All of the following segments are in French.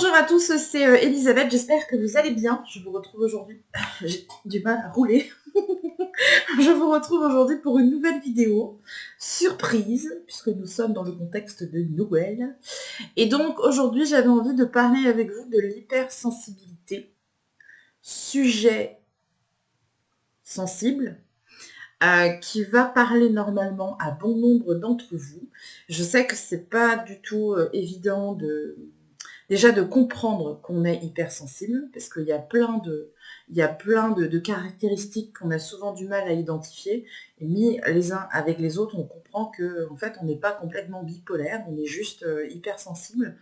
Bonjour à tous, c'est Elisabeth, j'espère que vous allez bien. Je vous retrouve aujourd'hui, j'ai du mal à rouler. Je vous retrouve aujourd'hui pour une nouvelle vidéo, surprise, puisque nous sommes dans le contexte de Noël. Et donc aujourd'hui j'avais envie de parler avec vous de l'hypersensibilité, sujet sensible, qui va parler normalement à bon nombre d'entre vous. Je sais que c'est pas du tout évident déjà de comprendre qu'on est hypersensible, parce qu'il y a plein de caractéristiques qu'on a souvent du mal à identifier, et mis les uns avec les autres, on comprend que en fait on n'est pas complètement bipolaire, on est juste hypersensible.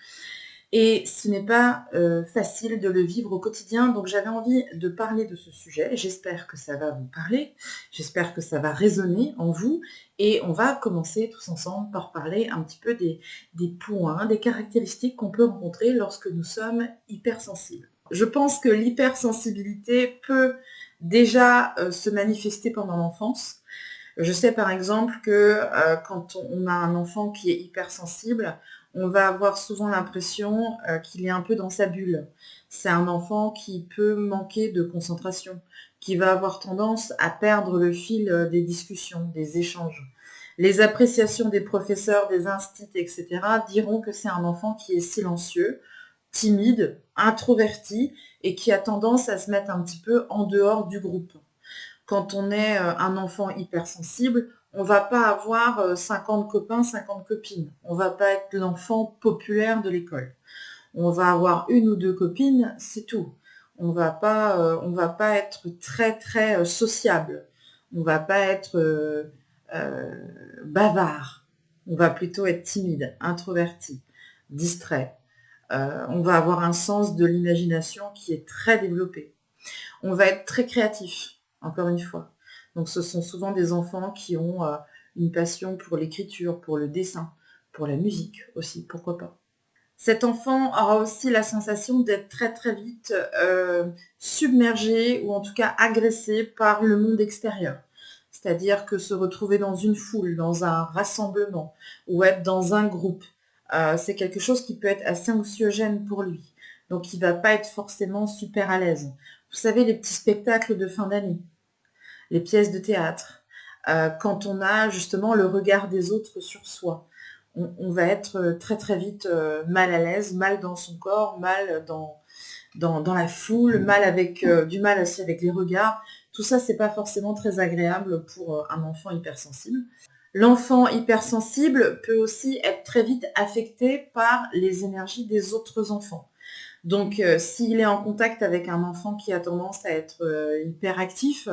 Et ce n'est pas facile de le vivre au quotidien, donc j'avais envie de parler de ce sujet. J'espère que ça va vous parler, j'espère que ça va résonner en vous, et on va commencer tous ensemble par parler un petit peu des points, des caractéristiques qu'on peut rencontrer lorsque nous sommes hypersensibles. Je pense que l'hypersensibilité peut déjà se manifester pendant l'enfance. Je sais par exemple que quand on a un enfant qui est hypersensible, on va avoir souvent l'impression qu'il est un peu dans sa bulle. C'est un enfant qui peut manquer de concentration, qui va avoir tendance à perdre le fil des discussions, des échanges. Les appréciations des professeurs, des instits, etc. diront que c'est un enfant qui est silencieux, timide, introverti et qui a tendance à se mettre un petit peu en dehors du groupe. Quand on est un enfant hypersensible, on va pas avoir 50 copains, 50 copines. On va pas être l'enfant populaire de l'école. On va avoir une ou deux copines, c'est tout. On va pas être très très sociable. On va pas être bavard. On va plutôt être timide, introverti, distrait. On va avoir un sens de l'imagination qui est très développé. On va être très créatif, encore une fois. Donc ce sont souvent des enfants qui ont une passion pour l'écriture, pour le dessin, pour la musique aussi, pourquoi pas. Cet enfant aura aussi la sensation d'être très très vite submergé ou en tout cas agressé par le monde extérieur. C'est-à-dire que se retrouver dans une foule, dans un rassemblement ou être dans un groupe, c'est quelque chose qui peut être assez anxiogène pour lui. Donc il ne va pas être forcément super à l'aise. Vous savez, les petits spectacles de fin d'année, les pièces de théâtre, quand on a justement le regard des autres sur soi, on va être très très vite mal à l'aise, mal dans son corps, mal dans la foule, du mal aussi avec les regards. Tout ça, c'est pas forcément très agréable pour un enfant hypersensible. L'enfant hypersensible peut aussi être très vite affecté par les énergies des autres enfants. Donc, s'il est en contact avec un enfant qui a tendance à être hyperactif,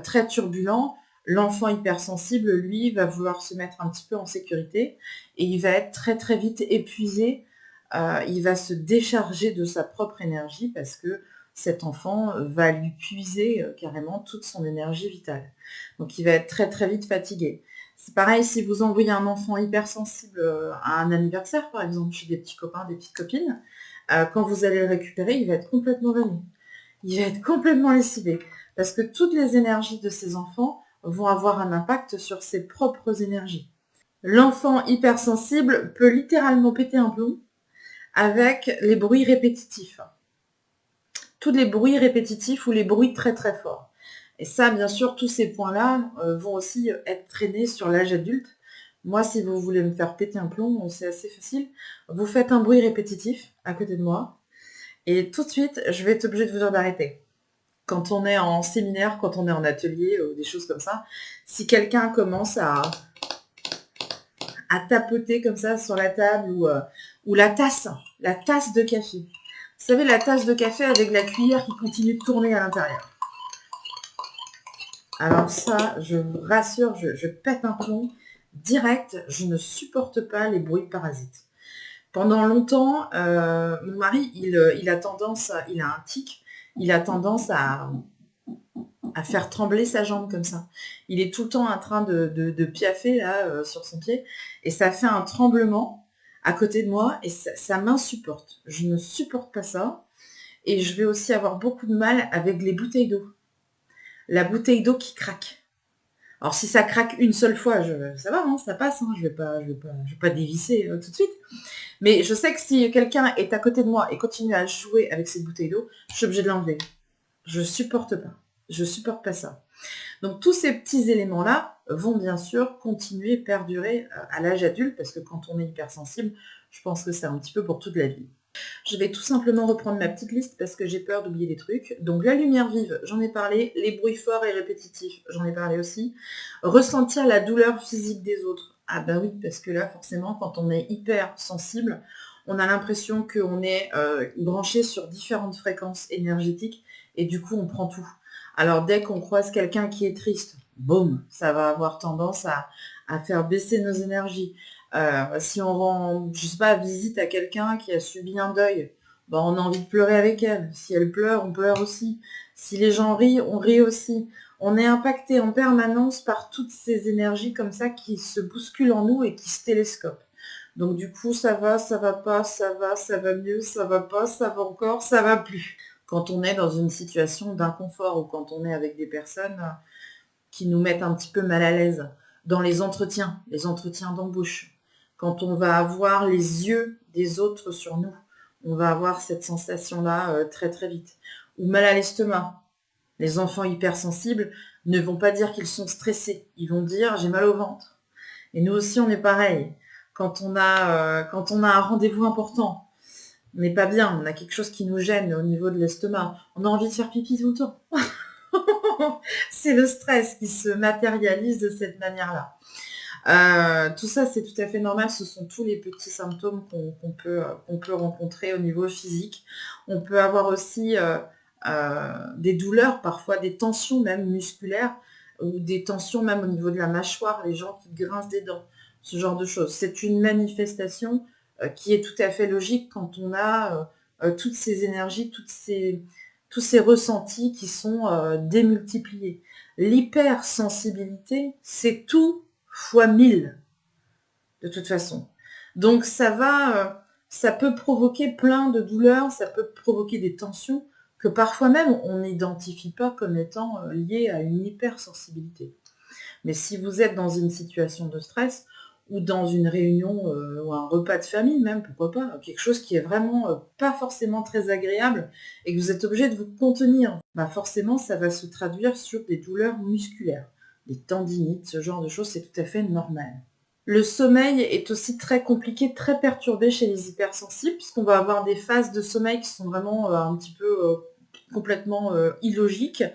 très turbulent, l'enfant hypersensible, lui, va vouloir se mettre un petit peu en sécurité et il va être très très vite épuisé. Il va se décharger de sa propre énergie parce que cet enfant va lui puiser carrément toute son énergie vitale. Donc, il va être très très vite fatigué. C'est pareil si vous envoyez un enfant hypersensible à un anniversaire, par exemple, chez des petits copains, des petites copines, quand vous allez le récupérer, il va être complètement vanné. Il va être complètement lessivé. Parce que toutes les énergies de ces enfants vont avoir un impact sur ses propres énergies. L'enfant hypersensible peut littéralement péter un plomb avec les bruits répétitifs. Tous les bruits répétitifs ou les bruits très très forts. Et ça, bien sûr, tous ces points-là vont aussi être traînés sur l'âge adulte. Moi, si vous voulez me faire péter un plomb, c'est assez facile. Vous faites un bruit répétitif à côté de moi. Et tout de suite, je vais être obligée de vous dire d'arrêter. Quand on est en séminaire, quand on est en atelier, ou des choses comme ça, si quelqu'un commence à tapoter comme ça sur la table ou la tasse de café. Vous savez, la tasse de café avec la cuillère qui continue de tourner à l'intérieur. Alors ça, je vous rassure, je pète un plomb direct, je ne supporte pas les bruits de parasites. Pendant longtemps, mon mari, il a un tic, il a tendance à faire trembler sa jambe comme ça. Il est tout le temps en train de piaffer là sur son pied et ça fait un tremblement à côté de moi et ça m'insupporte. Je ne supporte pas ça et je vais aussi avoir beaucoup de mal avec les bouteilles d'eau. La bouteille d'eau qui craque. Alors si ça craque une seule fois, ça va, hein, ça passe, hein, je vais pas dévisser tout de suite. Mais je sais que si quelqu'un est à côté de moi et continue à jouer avec cette bouteille d'eau, je suis obligée de l'enlever. Je supporte pas. Je supporte pas ça. Donc tous ces petits éléments-là vont bien sûr continuer et perdurer à l'âge adulte, parce que quand on est hypersensible, je pense que c'est un petit peu pour toute la vie. Je vais tout simplement reprendre ma petite liste parce que j'ai peur d'oublier des trucs. Donc la lumière vive, j'en ai parlé. Les bruits forts et répétitifs, j'en ai parlé aussi. Ressentir la douleur physique des autres. Ah bah oui, parce que là forcément quand on est hyper sensible, on a l'impression qu'on est branché sur différentes fréquences énergétiques et du coup on prend tout. Alors dès qu'on croise quelqu'un qui est triste, boum, ça va avoir tendance à faire baisser nos énergies. Si on rend, je sais pas, visite à quelqu'un qui a subi un deuil, ben on a envie de pleurer avec elle. Si elle pleure, on pleure aussi. Si les gens rient, on rit aussi. On est impacté en permanence par toutes ces énergies comme ça qui se bousculent en nous et qui se télescopent. Donc du coup, ça va pas, ça va mieux, ça va pas, ça va encore, ça va plus. Quand on est dans une situation d'inconfort ou quand on est avec des personnes qui nous mettent un petit peu mal à l'aise, dans les entretiens d'embauche, quand on va avoir les yeux des autres sur nous, on va avoir cette sensation-là très très vite. Ou mal à l'estomac. Les enfants hypersensibles ne vont pas dire qu'ils sont stressés, ils vont dire j'ai mal au ventre. Et nous aussi on est pareil. Quand on a un rendez-vous important, on n'est pas bien, on a quelque chose qui nous gêne au niveau de l'estomac, on a envie de faire pipi tout le temps. C'est le stress qui se matérialise de cette manière-là. Tout ça, c'est tout à fait normal. Ce sont tous les petits symptômes qu'on peut rencontrer au niveau physique. On peut avoir aussi des douleurs, parfois des tensions même musculaires, ou des tensions même au niveau de la mâchoire, les gens qui grincent des dents, ce genre de choses. C'est une manifestation qui est tout à fait logique quand on a toutes ces énergies, tous ces ressentis qui sont démultipliés. L'hypersensibilité, c'est tout fois 1000, de toute façon. Donc ça peut provoquer plein de douleurs, ça peut provoquer des tensions que parfois même on n'identifie pas comme étant liées à une hypersensibilité. Mais si vous êtes dans une situation de stress ou dans une réunion ou un repas de famille même, pourquoi pas, quelque chose qui est vraiment pas forcément très agréable et que vous êtes obligé de vous contenir, bah forcément ça va se traduire sur des douleurs musculaires, des tendinites, ce genre de choses, c'est tout à fait normal. Le sommeil est aussi très compliqué, très perturbé chez les hypersensibles, puisqu'on va avoir des phases de sommeil qui sont vraiment un petit peu complètement illogiques.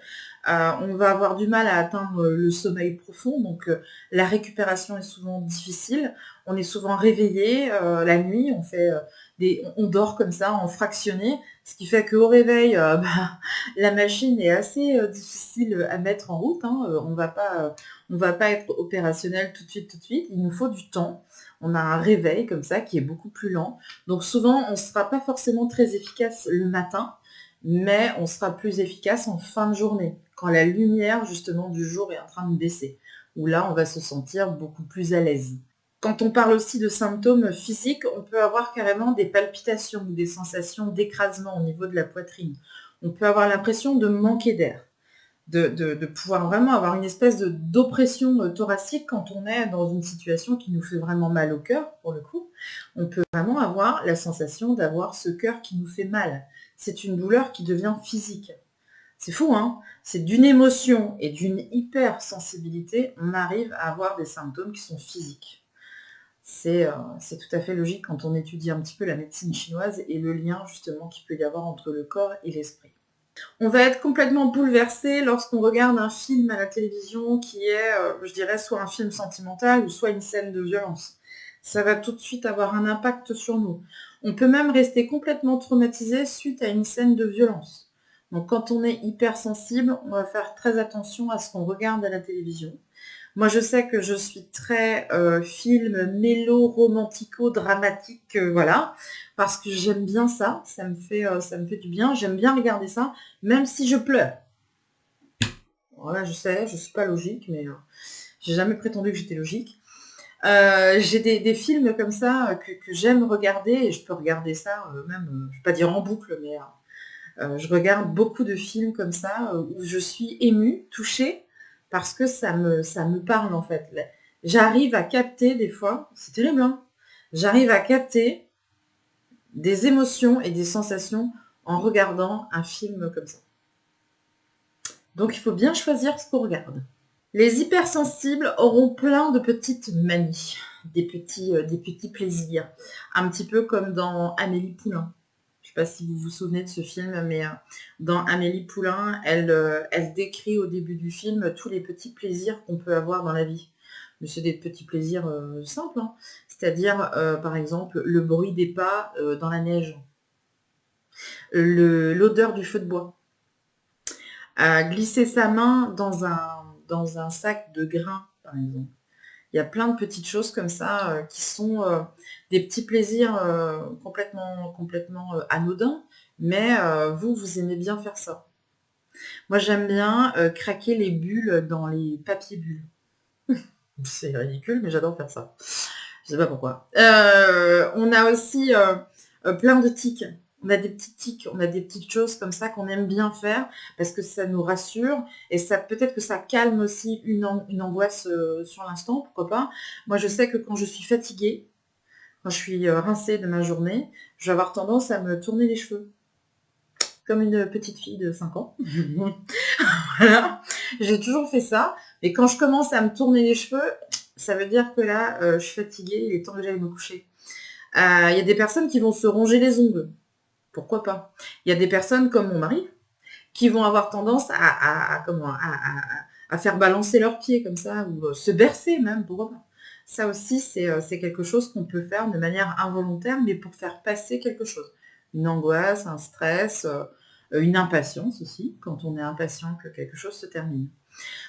On va avoir du mal à atteindre le sommeil profond, donc la récupération est souvent difficile. On est souvent réveillé la nuit, on dort comme ça en fractionné, ce qui fait qu'au réveil, la machine est assez difficile à mettre en route. Hein. On va pas être opérationnel tout de suite. Il nous faut du temps. On a un réveil comme ça qui est beaucoup plus lent. Donc souvent, on ne sera pas forcément très efficace le matin, mais on sera plus efficace en fin de journée, quand la lumière justement du jour est en train de baisser, où là, on va se sentir beaucoup plus à l'aise. Quand on parle aussi de symptômes physiques, on peut avoir carrément des palpitations ou des sensations d'écrasement au niveau de la poitrine. On peut avoir l'impression de manquer d'air, de pouvoir vraiment avoir une espèce d'oppression thoracique quand on est dans une situation qui nous fait vraiment mal au cœur, pour le coup. On peut vraiment avoir la sensation d'avoir ce cœur qui nous fait mal. C'est une douleur qui devient physique. C'est fou, hein? C'est d'une émotion et d'une hypersensibilité, on arrive à avoir des symptômes qui sont physiques. C'est tout à fait logique quand on étudie un petit peu la médecine chinoise et le lien justement qu'il peut y avoir entre le corps et l'esprit. On va être complètement bouleversé lorsqu'on regarde un film à la télévision qui est, je dirais, soit un film sentimental ou soit une scène de violence. Ça va tout de suite avoir un impact sur nous. On peut même rester complètement traumatisé suite à une scène de violence. Donc quand on est hypersensible, on va faire très attention à ce qu'on regarde à la télévision. Moi, je sais que je suis très film mélo-romantico-dramatique, voilà, parce que j'aime bien ça, ça me fait du bien, j'aime bien regarder ça, même si je pleure. Voilà, je sais, je suis pas logique, mais j'ai jamais prétendu que j'étais logique. J'ai des films comme ça que j'aime regarder, et je peux regarder ça même, je vais pas dire en boucle, mais je regarde beaucoup de films comme ça où je suis émue, touchée, parce que ça me parle en fait. J'arrive à capter des fois, c'est terrible, hein, j'arrive à capter des émotions et des sensations en regardant un film comme ça. Donc il faut bien choisir ce qu'on regarde. Les hypersensibles auront plein de petites manies, des petits plaisirs, un petit peu comme dans Amélie Poulain. Je ne sais pas si vous vous souvenez de ce film, mais dans Amélie Poulain, elle décrit au début du film tous les petits plaisirs qu'on peut avoir dans la vie. Mais c'est des petits plaisirs simples, hein. C'est-à-dire, par exemple, le bruit des pas dans la neige, l'odeur du feu de bois, glisser sa main dans un sac de grains, par exemple. Il y a plein de petites choses comme ça qui sont des petits plaisirs complètement anodins, mais vous aimez bien faire ça. Moi, j'aime bien craquer les bulles dans les papiers bulles. C'est ridicule, mais j'adore faire ça. Je sais pas pourquoi. On a aussi plein de tics. On a des petits tics, on a des petites choses comme ça qu'on aime bien faire parce que ça nous rassure et ça peut-être que ça calme aussi une angoisse sur l'instant, pourquoi pas. Moi, je sais que quand je suis fatiguée, quand je suis rincée de ma journée, je vais avoir tendance à me tourner les cheveux. Comme une petite fille de 5 ans. Voilà. J'ai toujours fait ça. Et quand je commence à me tourner les cheveux, ça veut dire que là, je suis fatiguée, il est temps que j'aille me coucher. Il y a des personnes qui vont se ronger les ongles. Pourquoi pas? Il y a des personnes comme mon mari qui vont avoir tendance à faire balancer leurs pieds comme ça, ou se bercer même, pourquoi pas? Ça aussi, c'est quelque chose qu'on peut faire de manière involontaire, mais pour faire passer quelque chose. Une angoisse, un stress, une impatience aussi, quand on est impatient que quelque chose se termine.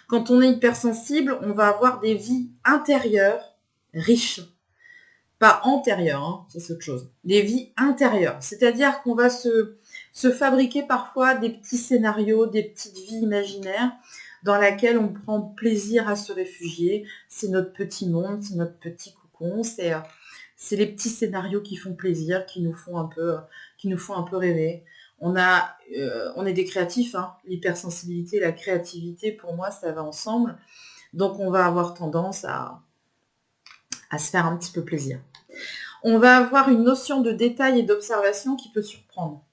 Quand on est hypersensible, on va avoir des vies intérieures riches. Pas antérieures, hein, ça c'est autre chose. Des vies intérieures. C'est-à-dire qu'on va se fabriquer parfois des petits scénarios, des petites vies imaginaires dans lesquelles on prend plaisir à se réfugier. C'est notre petit monde, c'est notre petit cocon, c'est les petits scénarios qui font plaisir, qui nous font un peu rêver. On est des créatifs, hein. L'hypersensibilité, la créativité, pour moi, ça va ensemble. Donc on va avoir tendance à se faire un petit peu plaisir. On va avoir une notion de détail et d'observation qui peut surprendre.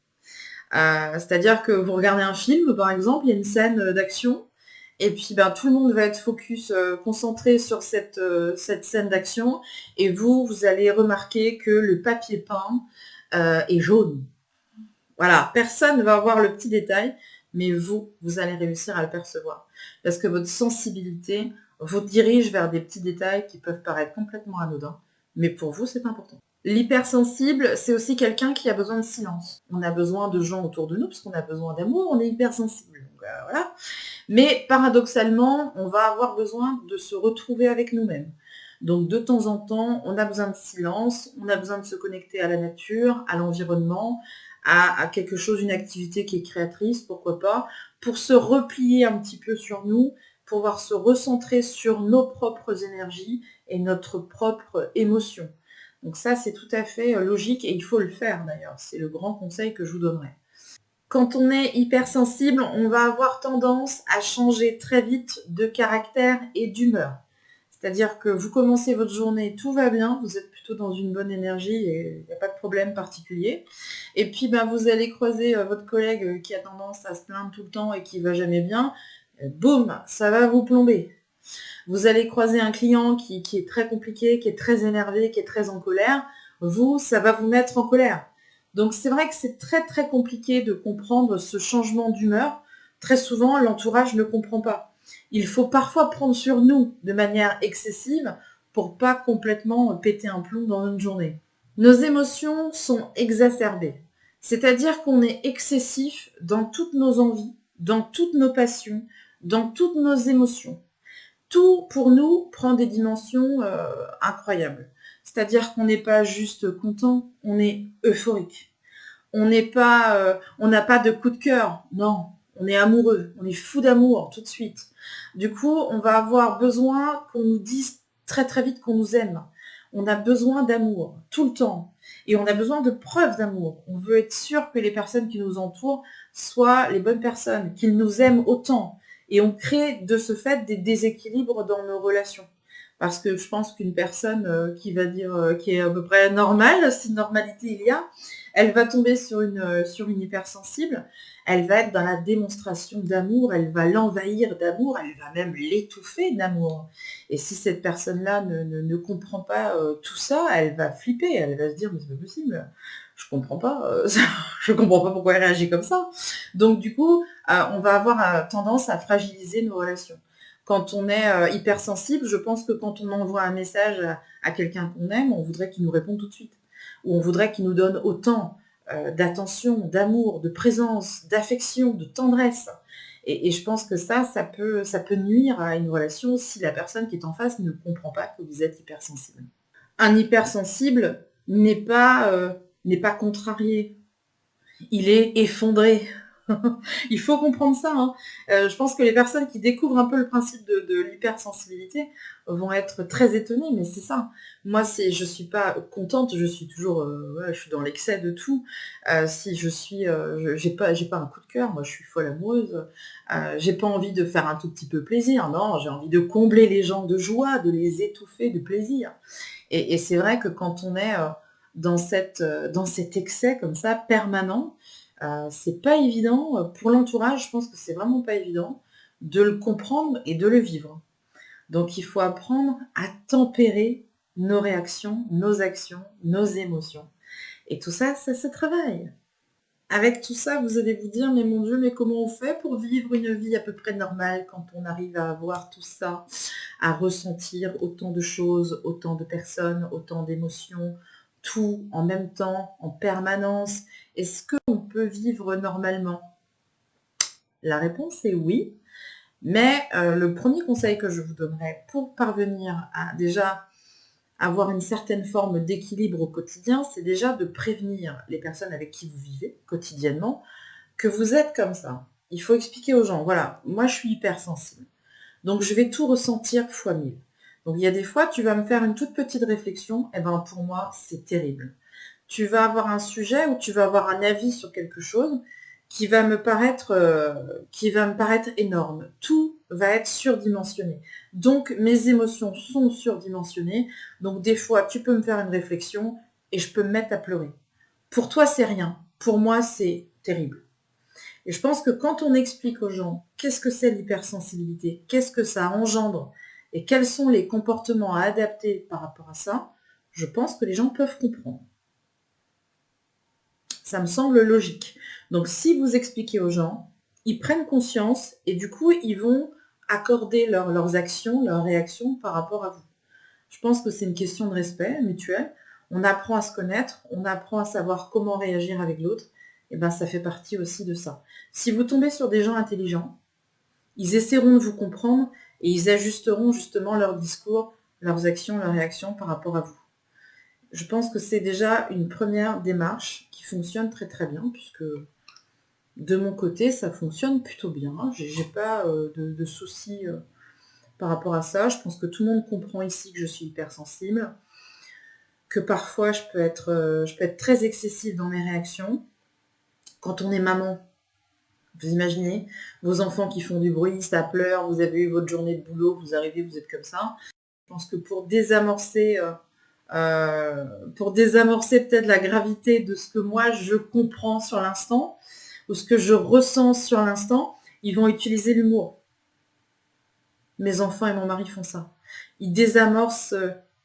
C'est-à-dire que vous regardez un film, par exemple, il y a une scène d'action, et puis tout le monde va être focus, concentré sur cette scène d'action, et vous allez remarquer que le papier peint est jaune. Voilà, personne ne va avoir le petit détail, mais vous allez réussir à le percevoir. Parce que votre sensibilité vous dirige vers des petits détails qui peuvent paraître complètement anodins, mais pour vous, c'est important. L'hypersensible, c'est aussi quelqu'un qui a besoin de silence. On a besoin de gens autour de nous, parce qu'on a besoin d'amour, on est hypersensible. Donc, voilà. Mais paradoxalement, on va avoir besoin de se retrouver avec nous-mêmes. Donc de temps en temps, on a besoin de silence, on a besoin de se connecter à la nature, à l'environnement, à quelque chose, une activité qui est créatrice, pourquoi pas, pour se replier un petit peu sur nous, pour pouvoir se recentrer sur nos propres énergies et notre propre émotion. Donc ça, c'est tout à fait logique et il faut le faire d'ailleurs. C'est le grand conseil que je vous donnerai. Quand on est hypersensible, on va avoir tendance à changer très vite de caractère et d'humeur. C'est-à-dire que vous commencez votre journée, tout va bien, vous êtes plutôt dans une bonne énergie et il n'y a pas de problème particulier. Et puis vous allez croiser votre collègue qui a tendance à se plaindre tout le temps et qui va jamais bien. Boum, ça va vous plomber. Vous allez croiser un client qui est très compliqué, qui est très énervé, qui est très en colère. Ça va vous mettre en colère. Donc c'est vrai que c'est très très compliqué de comprendre ce changement d'humeur. Très souvent, l'entourage ne comprend pas. Il faut parfois prendre sur nous de manière excessive pour pas complètement péter un plomb dans une journée. Nos émotions sont exacerbées. C'est-à-dire qu'on est excessif dans toutes nos envies, dans toutes nos passions, dans toutes nos émotions. Tout, pour nous, prend des dimensions incroyables. C'est-à-dire qu'on n'est pas juste content, on est euphorique. On n'a pas de coup de cœur, non. On est amoureux, on est fou d'amour tout de suite. Du coup, on va avoir besoin qu'on nous dise très très vite qu'on nous aime. On a besoin d'amour, tout le temps. Et on a besoin de preuves d'amour. On veut être sûr que les personnes qui nous entourent soient les bonnes personnes, qu'ils nous aiment autant. Et on crée de ce fait des déséquilibres dans nos relations. Parce que je pense qu'une personne qui va dire, qui est à peu près normale, si normalité il y a, elle va tomber sur une hypersensible, elle va être dans la démonstration d'amour, elle va l'envahir d'amour, elle va même l'étouffer d'amour. Et si cette personne-là ne comprend pas tout ça, elle va flipper, elle va se dire mais c'est pas possible, je comprends pas, je comprends pas pourquoi elle réagit comme ça. Donc du coup, on va avoir tendance à fragiliser nos relations. Quand on est hypersensible, je pense que quand on envoie un message à quelqu'un qu'on aime, on voudrait qu'il nous réponde tout de suite. Ou on voudrait qu'il nous donne autant d'attention, d'amour, de présence, d'affection, de tendresse. Et je pense que ça peut nuire à une relation si la personne qui est en face ne comprend pas que vous êtes hypersensible. Un hypersensible n'est pas contrarié, il est effondré. Il faut comprendre ça. Hein. Je pense que les personnes qui découvrent un peu le principe de l'hypersensibilité vont être très étonnées, mais c'est ça. Moi, je suis pas contente, je suis toujours, je suis dans l'excès de tout. Si je suis, j'ai pas un coup de cœur, moi je suis folle amoureuse. J'ai pas envie de faire un tout petit peu plaisir, non, j'ai envie de combler les gens de joie, de les étouffer de plaisir. Et c'est vrai que quand on est dans cet excès comme ça permanent, c'est pas évident, pour l'entourage, je pense que c'est vraiment pas évident de le comprendre et de le vivre. Donc il faut apprendre à tempérer nos réactions, nos actions, nos émotions. Et tout ça, ça se travaille. Avec tout ça, vous allez vous dire, mais mon Dieu, mais comment on fait pour vivre une vie à peu près normale quand on arrive à avoir tout ça, à ressentir autant de choses, autant de personnes, autant d'émotions, tout en même temps, en permanence? Est-ce qu'on peut vivre normalement? La réponse est oui, mais le premier conseil que je vous donnerais pour parvenir à déjà avoir une certaine forme d'équilibre au quotidien, c'est déjà de prévenir les personnes avec qui vous vivez quotidiennement que vous êtes comme ça. Il faut expliquer aux gens, voilà, moi je suis hypersensible, donc je vais tout ressentir fois 1000. Donc il y a des fois, tu vas me faire une toute petite réflexion, et ben pour moi, c'est terrible. Tu vas avoir un sujet ou tu vas avoir un avis sur quelque chose qui va me paraître énorme. Tout va être surdimensionné. Donc mes émotions sont surdimensionnées. Donc des fois, tu peux me faire une réflexion et je peux me mettre à pleurer. Pour toi, c'est rien. Pour moi, c'est terrible. Et je pense que quand on explique aux gens qu'est-ce que c'est l'hypersensibilité, qu'est-ce que ça engendre et quels sont les comportements à adapter par rapport à ça, je pense que les gens peuvent comprendre. Ça me semble logique. Donc si vous expliquez aux gens, ils prennent conscience et du coup, ils vont accorder leurs actions, leurs réactions par rapport à vous. Je pense que c'est une question de respect mutuel. On apprend à se connaître, on apprend à savoir comment réagir avec l'autre. Et bien, ça fait partie aussi de ça. Si vous tombez sur des gens intelligents, ils essaieront de vous comprendre et ils ajusteront justement leur discours, leurs actions, leurs réactions par rapport à vous. Je pense que c'est déjà une première démarche qui fonctionne très très bien, puisque de mon côté, ça fonctionne plutôt bien. J'ai pas de soucis par rapport à ça. Je pense que tout le monde comprend ici que je suis hypersensible, que parfois je peux être très excessive dans mes réactions. Quand on est maman, vous imaginez, vos enfants qui font du bruit, ça pleure, vous avez eu votre journée de boulot, vous arrivez, vous êtes comme ça. Je pense que pour désamorcer peut-être la gravité de ce que moi je comprends sur l'instant, ou ce que je ressens sur l'instant, ils vont utiliser l'humour. Mes enfants et mon mari font ça. Ils désamorcent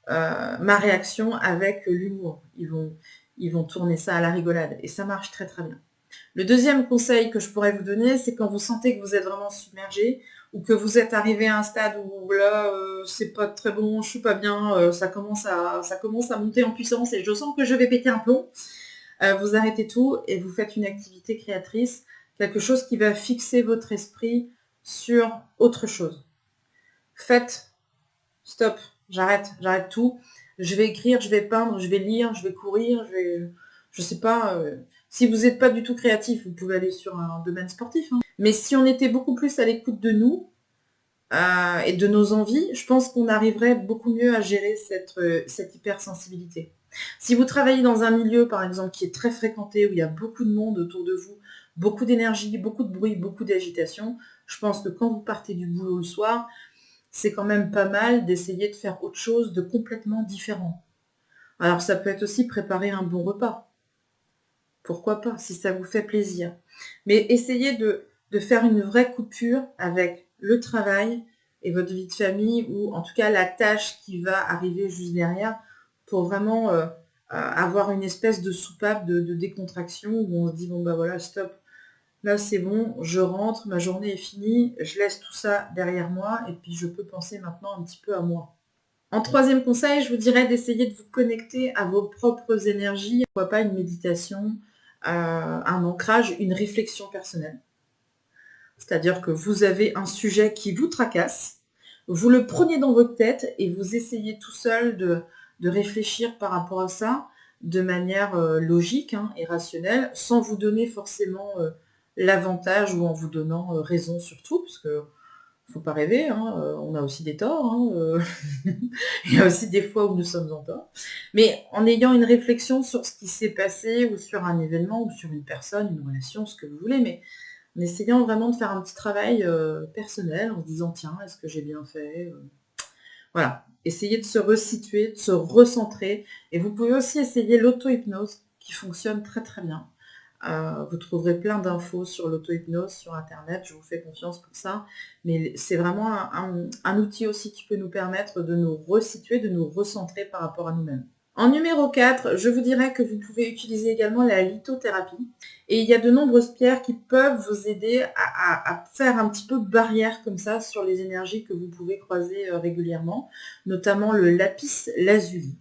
ma réaction avec l'humour. Ils vont tourner ça à la rigolade. Et ça marche très très bien. Le deuxième conseil que je pourrais vous donner, c'est quand vous sentez que vous êtes vraiment submergé ou que vous êtes arrivé à un stade où là, c'est pas très bon, je suis pas bien, ça commence à monter en puissance et je sens que je vais péter un plomb. Vous arrêtez tout et vous faites une activité créatrice, quelque chose qui va fixer votre esprit sur autre chose. Faites, stop, j'arrête tout. Je vais écrire, je vais peindre, je vais lire, je vais courir, je sais pas. Si vous n'êtes pas du tout créatif, vous pouvez aller sur un domaine sportif. Hein. Mais si on était beaucoup plus à l'écoute de nous et de nos envies, je pense qu'on arriverait beaucoup mieux à gérer cette hypersensibilité. Si vous travaillez dans un milieu, par exemple, qui est très fréquenté, où il y a beaucoup de monde autour de vous, beaucoup d'énergie, beaucoup de bruit, beaucoup d'agitation, Je pense que quand vous partez du boulot le soir, c'est quand même pas mal d'essayer de faire autre chose de complètement différent. Alors ça peut être aussi préparer un bon repas. Pourquoi pas, si ça vous fait plaisir. Mais essayez de faire une vraie coupure avec le travail et votre vie de famille, ou en tout cas la tâche qui va arriver juste derrière, pour vraiment avoir une espèce de soupape de décontraction où on se dit, bon bah voilà, stop, là c'est bon, je rentre, ma journée est finie, je laisse tout ça derrière moi et puis je peux penser maintenant un petit peu à moi. En troisième conseil, je vous dirais d'essayer de vous connecter à vos propres énergies. Pourquoi pas une méditation, un ancrage, une réflexion personnelle. C'est-à-dire que vous avez un sujet qui vous tracasse, vous le prenez dans votre tête et vous essayez tout seul de réfléchir par rapport à ça de manière logique et rationnelle, sans vous donner forcément l'avantage ou en vous donnant raison sur tout, parce que faut pas rêver, on a aussi des torts, il y a aussi des fois où nous sommes en tort. Mais en ayant une réflexion sur ce qui s'est passé, ou sur un événement, ou sur une personne, une relation, ce que vous voulez, mais en essayant vraiment de faire un petit travail personnel, en se disant, tiens, est-ce que j'ai bien fait Voilà, essayez de se resituer, de se recentrer, et vous pouvez aussi essayer l'auto-hypnose, qui fonctionne très très bien. Vous trouverez plein d'infos sur l'auto-hypnose sur internet, je vous fais confiance pour ça, mais c'est vraiment un outil aussi qui peut nous permettre de nous resituer, de nous recentrer par rapport à nous-mêmes. En numéro 4, je vous dirais que vous pouvez utiliser également la lithothérapie, et il y a de nombreuses pierres qui peuvent vous aider à faire un petit peu barrière comme ça sur les énergies que vous pouvez croiser régulièrement, notamment le lapis lazuli.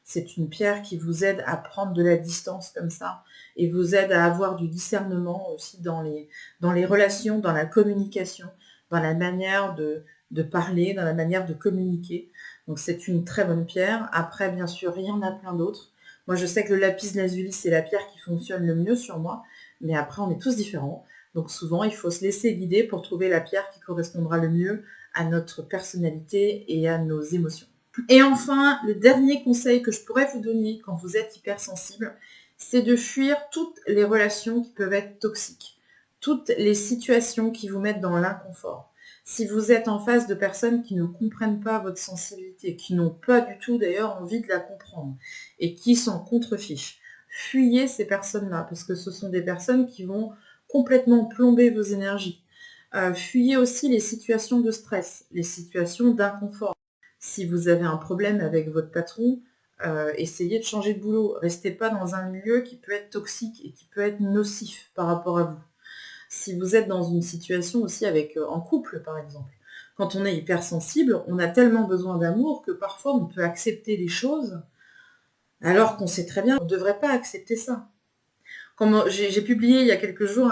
C'est une pierre qui vous aide à prendre de la distance comme ça et vous aide à avoir du discernement aussi dans les relations, dans la communication, dans la manière de parler, dans la manière de communiquer. Donc c'est une très bonne pierre. Après, bien sûr, il y en a plein d'autres. Moi, je sais que le lapis lazuli, c'est la pierre qui fonctionne le mieux sur moi, mais après, on est tous différents. Donc souvent, il faut se laisser guider pour trouver la pierre qui correspondra le mieux à notre personnalité et à nos émotions. Et enfin, le dernier conseil que je pourrais vous donner quand vous êtes hypersensible, c'est de fuir toutes les relations qui peuvent être toxiques, toutes les situations qui vous mettent dans l'inconfort. Si vous êtes en face de personnes qui ne comprennent pas votre sensibilité, qui n'ont pas du tout d'ailleurs envie de la comprendre et qui s'en contrefichent, fuyez ces personnes-là parce que ce sont des personnes qui vont complètement plomber vos énergies. Fuyez aussi les situations de stress, les situations d'inconfort. Si vous avez un problème avec votre patron, essayez de changer de boulot. Restez pas dans un milieu qui peut être toxique et qui peut être nocif par rapport à vous. Si vous êtes dans une situation aussi en couple, par exemple, quand on est hypersensible, on a tellement besoin d'amour que parfois on peut accepter des choses alors qu'on sait très bien qu'on ne devrait pas accepter ça. J'ai publié il y a quelques jours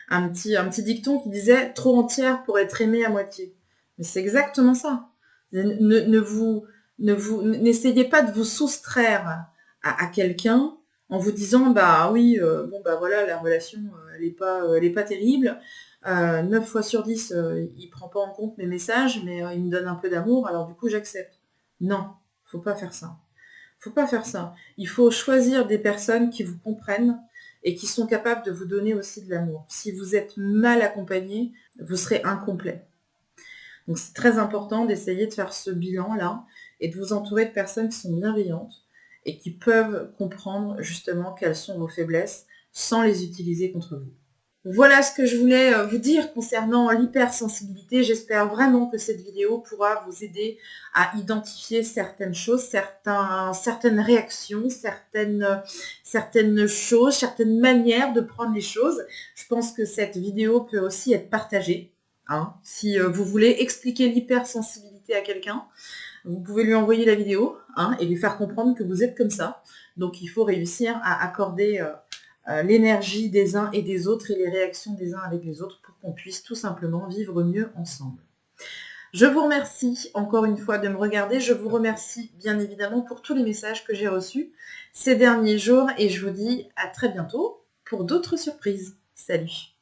un petit dicton qui disait « trop entière pour être aimée à moitié ». Mais c'est exactement ça. N'essayez pas de vous soustraire à quelqu'un en vous disant bah oui, bon bah voilà, la relation elle est pas terrible. 9 fois sur 10, il prend pas en compte mes messages, mais il me donne un peu d'amour, alors du coup j'accepte. Non, faut pas faire ça. Faut pas faire ça. Il faut choisir des personnes qui vous comprennent et qui sont capables de vous donner aussi de l'amour. Si vous êtes mal accompagné, vous serez incomplet. Donc c'est très important d'essayer de faire ce bilan-là et de vous entourer de personnes qui sont bienveillantes et qui peuvent comprendre justement quelles sont vos faiblesses sans les utiliser contre vous. Voilà ce que je voulais vous dire concernant l'hypersensibilité. J'espère vraiment que cette vidéo pourra vous aider à identifier certaines choses, certaines réactions, certaines choses, certaines manières de prendre les choses. Je pense que cette vidéo peut aussi être partagée. Si vous voulez expliquer l'hypersensibilité à quelqu'un, vous pouvez lui envoyer la vidéo et lui faire comprendre que vous êtes comme ça. Donc il faut réussir à accorder l'énergie des uns et des autres et les réactions des uns avec les autres pour qu'on puisse tout simplement vivre mieux ensemble. Je vous remercie encore une fois de me regarder. Je vous remercie bien évidemment pour tous les messages que j'ai reçus ces derniers jours et je vous dis à très bientôt pour d'autres surprises. Salut!